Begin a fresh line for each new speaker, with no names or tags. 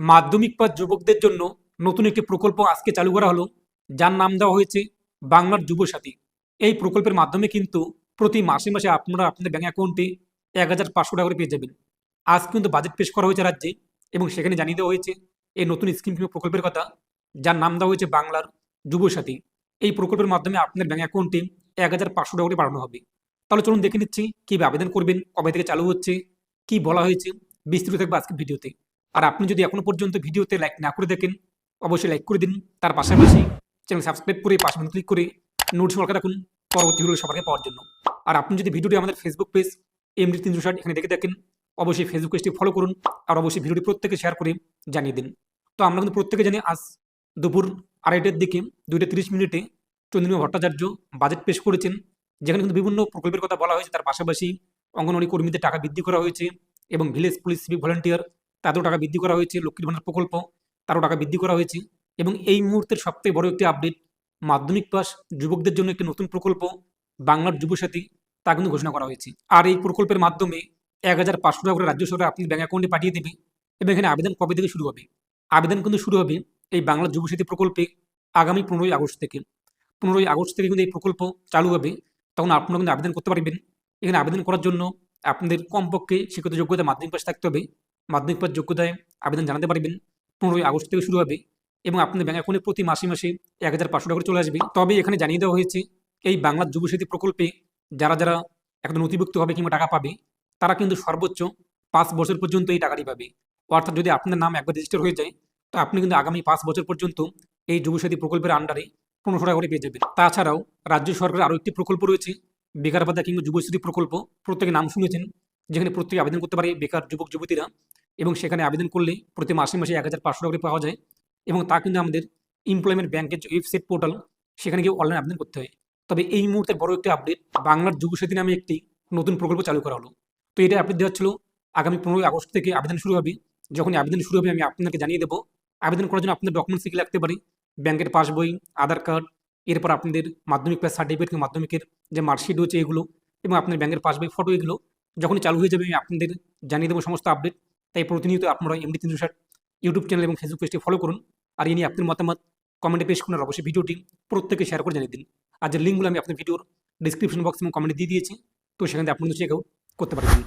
মাধ্যমিক পাস যুবকদের জন্য নতুন একটি প্রকল্প আজকে চালু করা হলো, যার নাম দেওয়া হয়েছে বাংলার যুবসাথী। এই প্রকল্পের মাধ্যমে কিন্তু প্রতি মাসে মাসে আপনারা আপনাদের ব্যাংক অ্যাকাউন্টে ১,৫০০ টাকা করে পেয়ে যাবেন। আজ কিন্তু বাজেট পেশ করা হয়েছে রাজ্যে, এবং সেখানে জানিয়ে দেওয়া হয়েছে এই নতুন স্কিম কিংবা প্রকল্পের কথা, যার নাম দেওয়া হয়েছে বাংলার যুবসাথী। এই প্রকল্পের মাধ্যমে আপনার ব্যাংক অ্যাকাউন্টে ১,৫০০ টাকা করে বাড়ানো হবে। তাহলে চলুন দেখে নিচ্ছি কীভাবে আবেদন করবেন, কবে থেকে চালু হচ্ছে, কি বলা হয়েছে, বিস্তারিত থাকবে আজকের ভিডিওতে। আর আপনি যদি এখনো পর্যন্ত ভিডিওতে লাইক না করে দেখেন, অবশ্যই লাইক করে দিন। তার পাশাপাশি চ্যানেল সাবস্ক্রাইব করে পাশে ক্লিক করে নোটিশ সরকার রাখুন পরবর্তী ভিডিও সবার আগে পাওয়ার জন্য। আর আপনি যদি ভিডিওটি আমাদের ফেসবুক পেজ MD360 এখানে দেখে দেখেন, অবশ্যই ফেসবুক পেজটি ফলো করুন, আর অবশ্যই ভিডিওটি প্রত্যেকে শেয়ার করে জানিয়ে দিন। তো আমরা কিন্তু প্রত্যেকে জানি আজ দুপুর 2:30টার দিকে 2:30 চন্দ্রিমা ভট্টাচার্য বাজেট পেশ করেছেন, যেখানে কিন্তু বিভিন্ন প্রকল্পের কথা বলা হয়েছে। তার পাশাপাশি অঙ্গনওয়াড়ি কর্মীদের টাকা বৃদ্ধি করা হয়েছে, এবং ভিলেজ পুলিশ সিভিক ভলেন্টিয়ার তাদেরও টাকা বৃদ্ধি করা হয়েছে, লক্ষ্মীর ভান্ডার প্রকল্প তারও টাকা বৃদ্ধি করা হয়েছে। এবং এই মুহূর্তের সবথেকে বড় একটি আপডেট, মাধ্যমিক পাস যুবকদের জন্য একটি নতুন প্রকল্প বাংলার যুবসাথী তা কিন্তু ঘোষণা করা হয়েছে। আর এই প্রকল্পের মাধ্যমে ১,৫০০ টাকা করে রাজ্য সরকার আপনি ব্যাংক অ্যাকাউন্টে পাঠিয়ে দেবে। এবং এখানে আবেদন কবে থেকে শুরু হবে? আবেদন কিন্তু শুরু হবে এই বাংলার যুবসাথী প্রকল্পে আগামী 15ই আগস্ট থেকে। 15ই আগস্ট থেকে কিন্তু এই প্রকল্প চালু হবে। তখন আপনারা কিন্তু আবেদন করতে পারবেন। এখানে আবেদন করার জন্য আপনাদের কমপক্ষে শিক্ষিত যোগ্যতা মাধ্যমিক পাস থাকতে হবে। মাধ্যমিক পাস যোগ্যতায় আবেদন জানাতে পারবেন। 15ই আগস্ট থেকে শুরু হবে, এবং আপনাদের ব্যাংক অ্যাকাউন্টে প্রতি মাসে মাসে ১,৫০০ টাকা করে চলে আসবে। তবে এখানে জানিয়ে দেওয়া হয়েছে এই বাংলার যুবসাথী প্রকল্পে যারা যারা একদম নথিভুক্ত হবে কিংবা টাকা পাবে, তারা কিন্তু সর্বোচ্চ 5 বছর পর্যন্ত এই টাকাটি পাবে। অর্থাৎ যদি আপনার নাম একবার রেজিস্টার হয়ে যায়, তো আপনি কিন্তু আগামী 5 বছর পর্যন্ত এই যুবসাথী প্রকল্পের আন্ডারে ১৫০০ টাকা করে পেয়ে যাবেন। তাছাড়াও রাজ্য সরকারের আরও একটি প্রকল্প রয়েছে, বেকার ভাতা কিংবা যুবশ্রী প্রকল্প। প্রত্যেকে নাম শুনেছেন, যেখানে প্রত্যেকে আবেদন করতে পারে বেকার যুবক যুবতীরা, এবং সেখানে আবেদন করলে প্রতি মাসে মাসে ১,৫০০ টাকা করে পাওয়া যায়। এবং তা কিন্তু আমাদের এমপ্লয়মেন্ট ব্যাংকের যে ওয়েবসাইট পোর্টাল, সেখানে গিয়ে অনলাইন আবেদন করতে হয়। তবে এই মুহূর্তের বড় একটি আপডেট, বাংলার যুবসাথী নামে একটি নতুন প্রকল্প চালু করা হলো। তো এটা আপডেট দেওয়া ছিল আগামী 15ই আগস্ট থেকে আবেদন শুরু হবে। যখনই আবেদন শুরু হবে আমি আপনাকে জানিয়ে দেবো। আবেদন করার জন্য আপনাদের ডকুমেন্টস কী লাগতে পারে? ব্যাংকের পাসবই, আধার কার্ড, এরপর আপনাদের মাধ্যমিক পাস সার্টিফিকেট কিংবা মাধ্যমিকের যে মার্কশিট হচ্ছে এগুলো, এবং আপনার ব্যাংকের পাসবই ফটো, এগুলো যখনই চালু হয়ে যাবে আমি আপনাদের জানিয়ে দেবো সমস্ত আপডেট। তাই প্রতিনিয়ত আপনারা MD360 ইউটিউব চ্যানেল এবং ফেসবুক পেজটি ফলো করুন। আর এই নিয়ে আপনার মতামত কমেন্টে পেশ করুন, আর অবশ্যই ভিডিওটি প্রত্যেকে শেয়ার করে জানিয়ে দিন। আর যে লিঙ্কগুলো আমি আপনার ভিডিওর ডিসক্রিপশন বক্স এবং কমেন্টে দিয়ে দিয়েছি, তো সেখানে আপনি কিন্তু চেক আউট করতে পারবেন।